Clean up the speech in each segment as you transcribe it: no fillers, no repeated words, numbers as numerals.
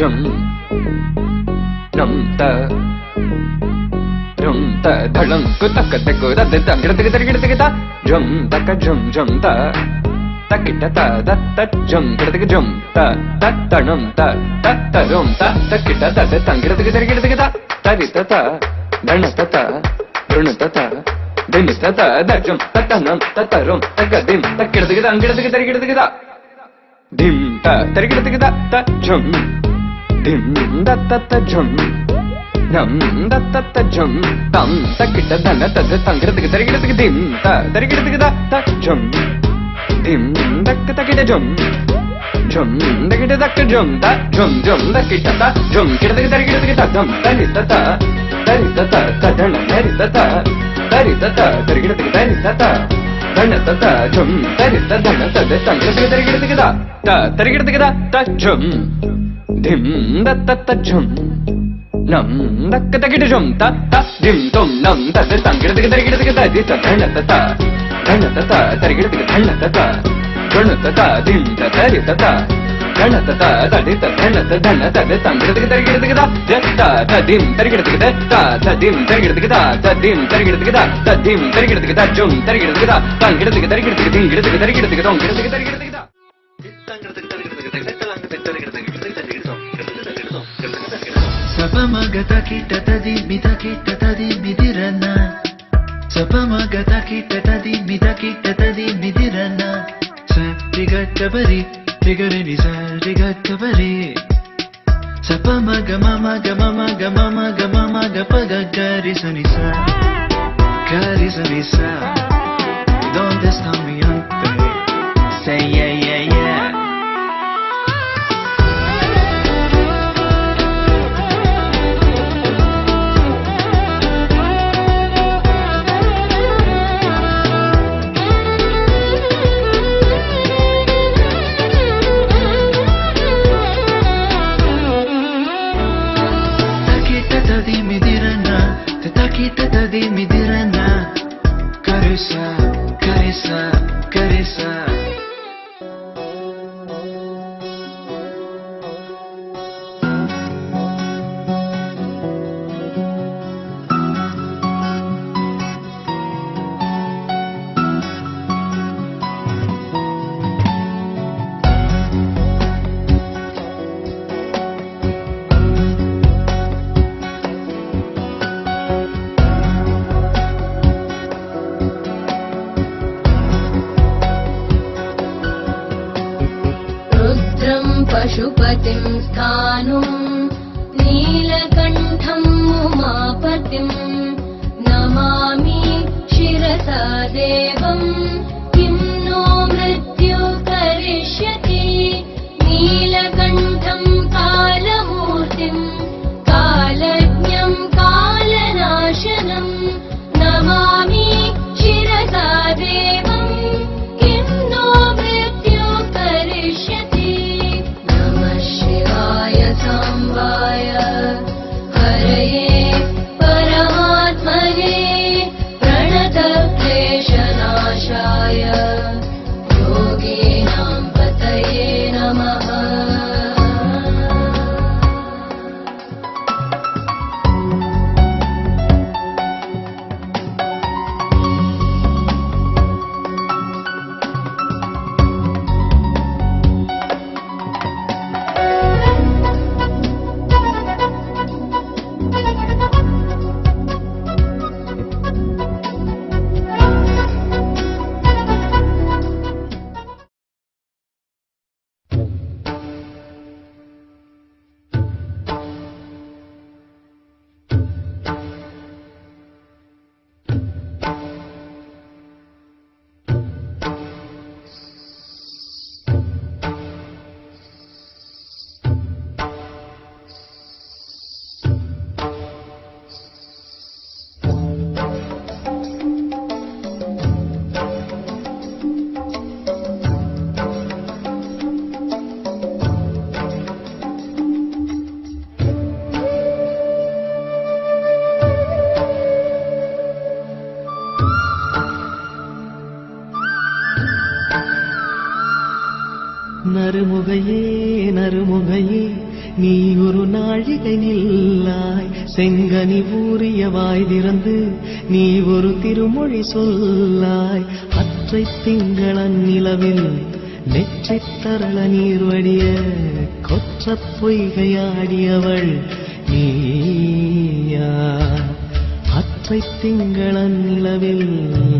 jum nam ta jum ta dhalam kutak tak da da gida ta jum tak jum ta takita ta da ta jum gida jum ta tanam ta rum ta takita da da gida ta tarita ta dhanata ta runata ta dinita ta da jum tatanam tatarum tagadim takida dim ta tarigida ta jum dim da ta jum nam da ta jum tam takita dana ta tarigida dim ta tarigida ta jum dim takita jum jum takita jum ta jum takita ta jum tarigida dam tarita ta tadana tarita ta tarigida ta dhanata jum tarita dana tarigida ta jum dim da ta jum nam dakita jum ta dim tum nam ta tarigida dhanata tarigida dhanata dim ta tarita ta dhanata tadita dhanata tarigida jatta dim tarigida dim tarigida dim tarigida jum tarigida tarigida sapamagata kita tadi midirana sapamagata kita tadi midirana sarigakabari rigari sarigakabari sapamagama gapagari sanisa kari sanisa donde está mi ante say yeah tadi midirana karisa पशुपतिं स्थाणुं नीलकण्ठं उमापतिं Namami शिरसा देवं किं no मृत्युः करिष्यति नीलकण्ठं कालमूर्तिं कालज्ञं कालनाशनं नमामि शिरसा देवं किं no मृत्युः करिष्यति सांबाय हरये परमात्मने प्रणतक्लेशनाशाय योगीनां पतये नमः நறுமுகையே நறுமுகையே நீ ஒரு நாழிகை நில்லாய் செங்கனி ஊறிய வாய் திறந்து நீ ஒரு திருமொழி சொல்லாய் அற்றை திங்களன் நிலவில் நெற்றித் தரள நீர் வடிய கொற்றப் பொய்கையாடியவள் நீயா அற்றை திங்களன் நிலவில்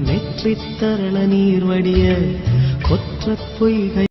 நெற்றித் தரள நீர் வடிய கொற்றப் பொய்கை